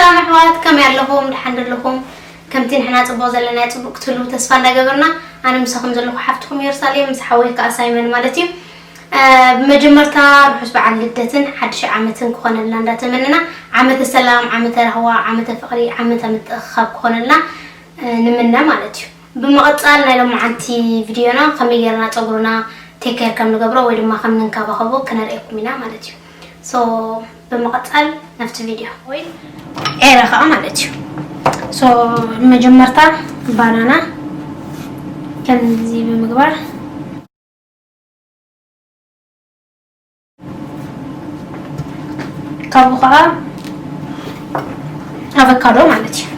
سلام أحوات كم يعلقهم الحمد لكم كم تين حنا تبغى زلنا تبغى تلو تسفنا جبرنا أنا مسخم زلوا حفتكم يرسالي مسحوي كأسايمن مالتي بمجمرتها بحسب عن لدتن حد شيء عمتن كون لنا داتمننا عمت السلام عمت الهواء عمت الفقري عمت متأخر كون لنا نمنا مالتي بمقطعنا لما عندي فيديونا خمي يرنا تقولنا تكير كم نقبره ولا ما خم نكابه خبو كنا رأيكمنا مالتي بمقطع نفس الفيديو وين رخاء مالتي مجمرتها بانانا كان زي بمقبر كابوخا افوكادو مالتي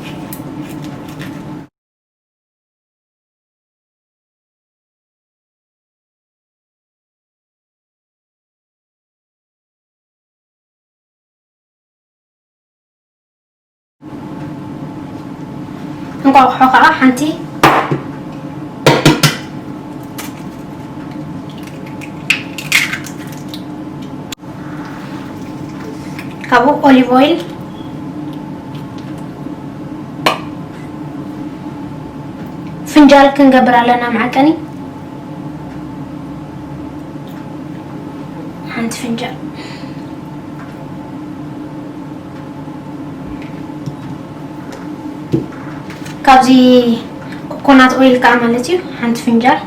نقول حقا حنتي كابو اوليف اويل فنجال كنقبر علينا معكني حنت فنجال كابزي كوكونات اويل كعملتي حنت فنجال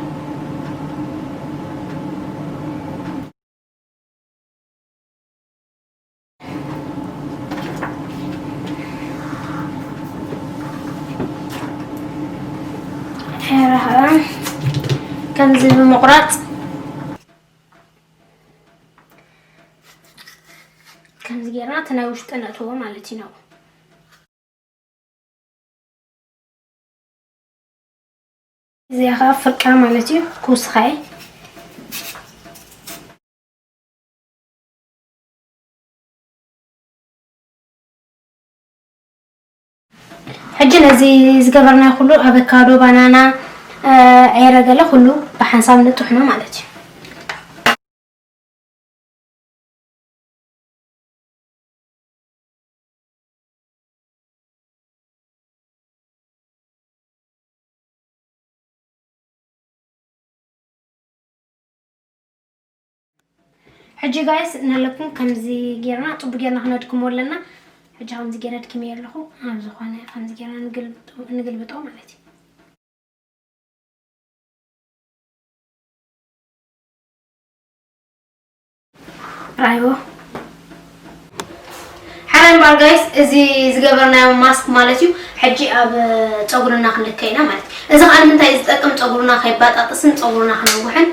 كان زي بمقراط كان زيرنا تناوشت انا تو مالتي نو زي خاف فرقه مالتي كوس خاي حجنا زي زقبرنا كله افوكادو بانانا عيرقله كله بحساب نطحنا مالتي حجي جايز نلكم كم زي جيرنا طب جيرنا هندكم ولنا حجي هم زي جيرنا كم يرلخو زخانه كم زي جيرنا نقلبطو مالتي رايو حرام بار جايز زي زقبرنا ماسك مالتيو حجي اب صغرنا خلكينا مالتي اذا انا منتاي يتطقم صغرنا خيباطاطسن صغرنا خنوحن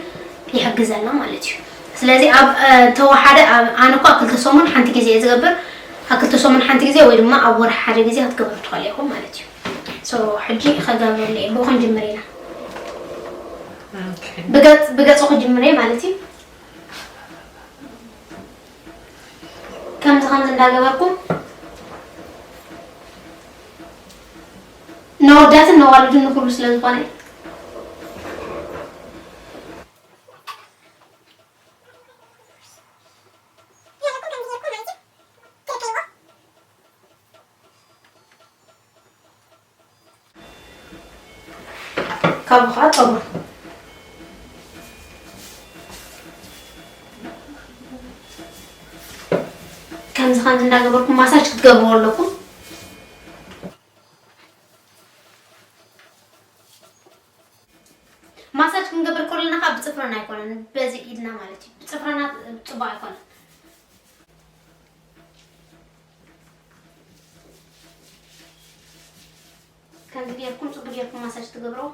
يحجزنا مالتيو ስለዚህ ኣብ ተዋሓደ ኣነ እኮ ኣክልተ ሰሙን ሓንቲ ግዜ ዝገብር ኣክልተ ሰሙን ሓንቲ ግዜ ወይ ድማ ኣብ ወርሒ ሓደ ግዜ ክትገብሩ ትኽእሉ ኢኹም ማለት እዩ ሕጂ ከገብረለ እየ ብኹን ጅምር ኢና ብገፅ ክጅምር እየ ማለት እዩ ከምዚ እንዳገበርኩም ነወዳትን ነዋልድን ንኩሉ ስለዝኾነ كابوخا طبعا كم زخان نقبركم ماساج تقبروا لكم ماساج كنقبر كلنا خا بصفرنا يكون بزي ايدنا مالتي بصفرنا طبع يكون كان ديالكم صبر ديالكم ماساج تقبروا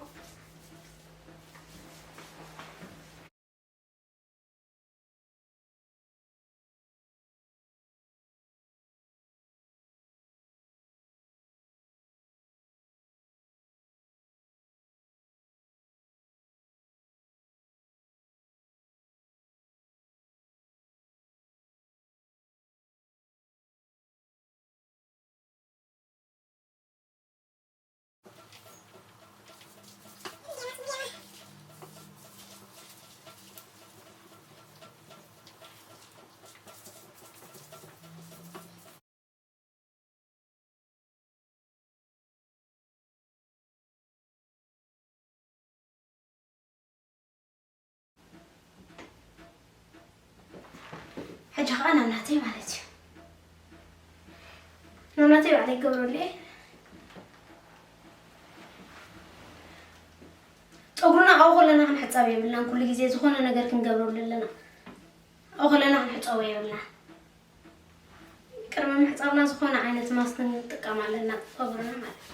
خانا ناتي مالتي نوناتي على قبروا لي ፀጉርና ኣውኸለና ክንሕፀብ የብልናን ኩሉ ግዜ ዝኾነ ነገር ክንገብረሉ ኣለና ኣውኸለና ክንሕፀብ የብልና ቅድሚ ምሕፀብና ዝኾነ ዓይነት ማስክ ክንጥቀም ኣለና ፀጉርና ማለት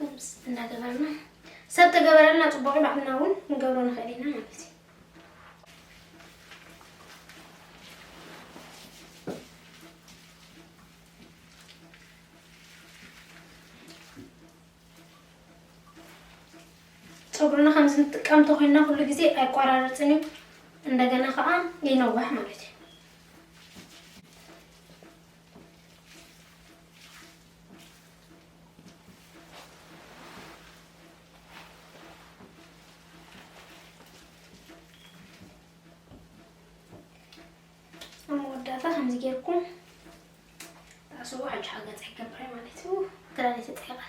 كمس እናገበርና ሰብ ተገበረልና ጽቡቕ ባዕልና እውን ንገብሮ ንኽእል ኢና ማለት እዩ ፀጉርና ከምዚ ንጥቀም ተኾይና ኩሉ ግዜ ኣይቋራረፅን እዩ እንደገና ከዓ ይነውሕ ማለት እዩ موداتا خمس جيركم تاسو حاجة حاجة تحكم بها مالتو كراني تتحقق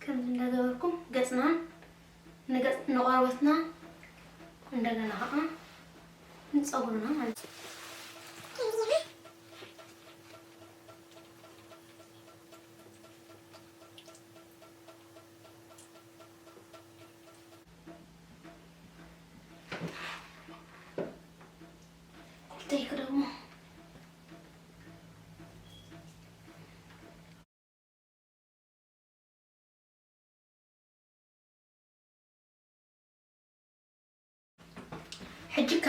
كم ندوركم قصنا نقاوتنا عندنا ها نصورنا مالتو تيكرمو حجي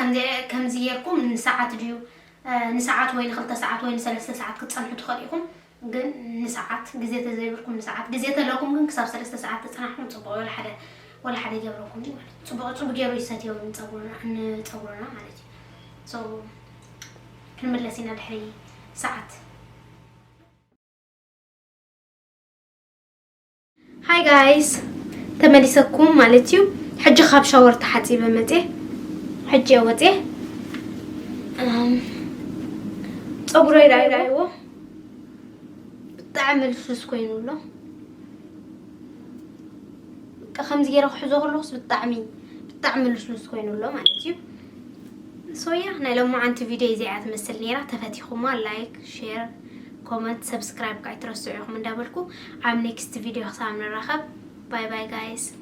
كم زيركم من ساعات ديو نساعات وين 5 ساعات وين 3 ساعات كتصنحوا تخليكم جن نساعات جزيت زيركم نساعات جزيت لكم جن كسر 3 ساعات تصنحوا تصبوا ولا حدا يجبركم تصبوا جيرو يساتيو نصورنا مالتي سو كنملسينا الحري ساعات هاي جايز تملسكم مالتيو حجي خاب شاور تحتي بمتي حجي وتي صبري رايو بتعمل فلوس كوين ولا كخمس جيرو حزو خلص بتعمل فلوس كوين ولا مالتيو سويا أنا لو ما عندي فيديو زي عاد مسلني راه تفاتيخكم لايك شير كومنت سبسكرايب كاي ترسعوكم من دابلكم عام نيكست فيديو خصام نرخب باي باي جايز